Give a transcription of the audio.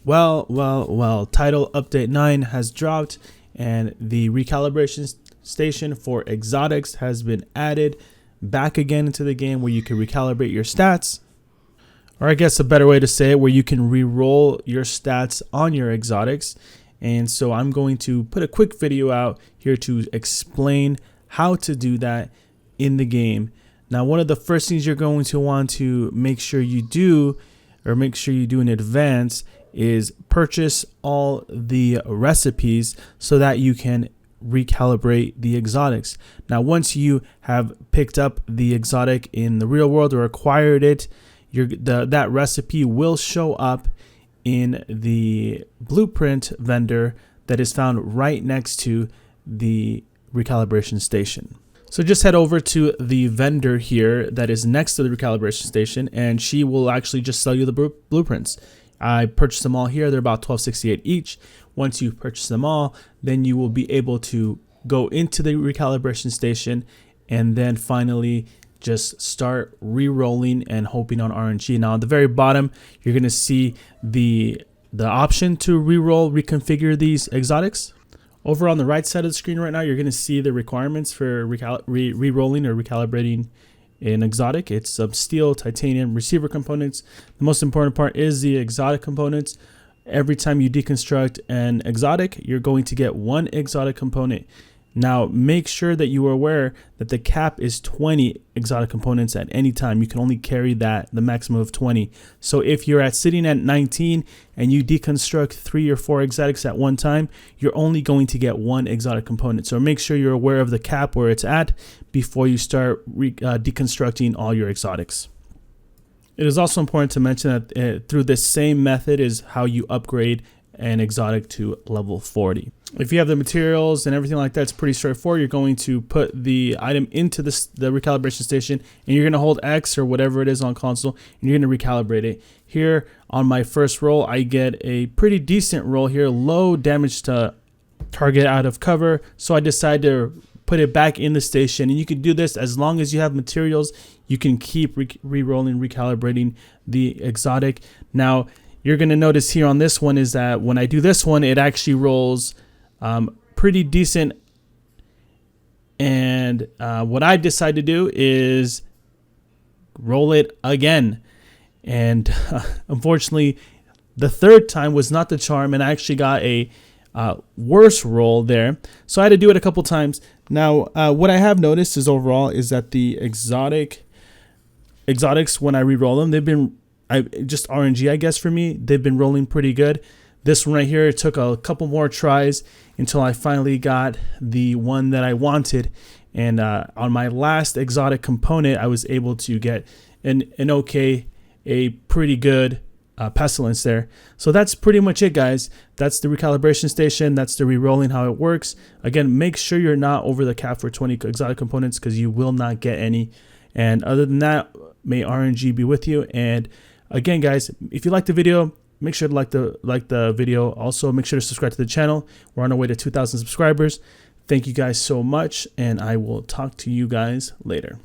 Well, title update 9 has dropped and the recalibration station for exotics has been added back again into the game, where you can recalibrate your stats, or I guess a better way to say it, where you can re-roll your stats on your exotics. And so I'm going to put a quick video out here to explain how to do that in the game. Now, one of the first things you're going to want to make sure you do in advance is purchase all the recipes so that you can recalibrate the exotics. Now, once you have picked up the exotic in the real world or acquired it, that recipe will show up in the blueprint vendor that is found right next to the recalibration station. So just head over to the vendor here that is next to the recalibration station, and she will actually just sell you the blueprints. I purchased them all here. They're about $12.68 each. Once you purchase them all, then you will be able to go into the recalibration station and then finally just start re-rolling and hoping on RNG. Now, at the very bottom, you're going to see the option to re-roll, reconfigure these exotics. Over on the right side of the screen right now, you're going to see the requirements for re-rolling or recalibrating an exotic. It's some steel, titanium, receiver components. The most important part is the exotic components. Every time you deconstruct an exotic, you're going to get one exotic component. Now, make sure that you are aware that the cap is 20 exotic components at any time. You can only carry the maximum of 20. So if you're sitting at 19 and you deconstruct 3 or 4 exotics at one time, you're only going to get one exotic component. So make sure you're aware of the cap where it's at before you start deconstructing all your exotics. It is also important to mention that through this same method is how you upgrade an exotic to level 40. If you have the materials and everything like that, it's pretty straightforward. You're going to put the item into the recalibration station, and you're going to hold X or whatever it is on console, and you're going to recalibrate it. Here on my first roll, I get a pretty decent roll here, low damage to target out of cover. So I decided to put it back in the station, and you can do this as long as you have materials. You can keep re-rolling, recalibrating the exotic. Now, you're going to notice here on this one is that when I do this one, it actually rolls pretty decent. And what I decided to do is roll it again. And unfortunately, the third time was not the charm, and I actually got a worse roll there. So I had to do it a couple times. Now, what I have noticed is overall is that the exotics, when I re-roll them, they've been just RNG, I guess, for me. They've been rolling pretty good. This one right here, it took a couple more tries until I finally got the one that I wanted. And on my last exotic component, I was able to get a pretty good pestilence there. So that's pretty much it, guys. That's the recalibration station. That's the re-rolling, how it works. Again, make sure you're not over the cap for 20 exotic components, because you will not get any. And other than that, may RNG be with you. And again, guys, if you like the video, make sure to like the video. Also, make sure to subscribe to the channel. We're on our way to 2,000 subscribers. Thank you guys so much, and I will talk to you guys later.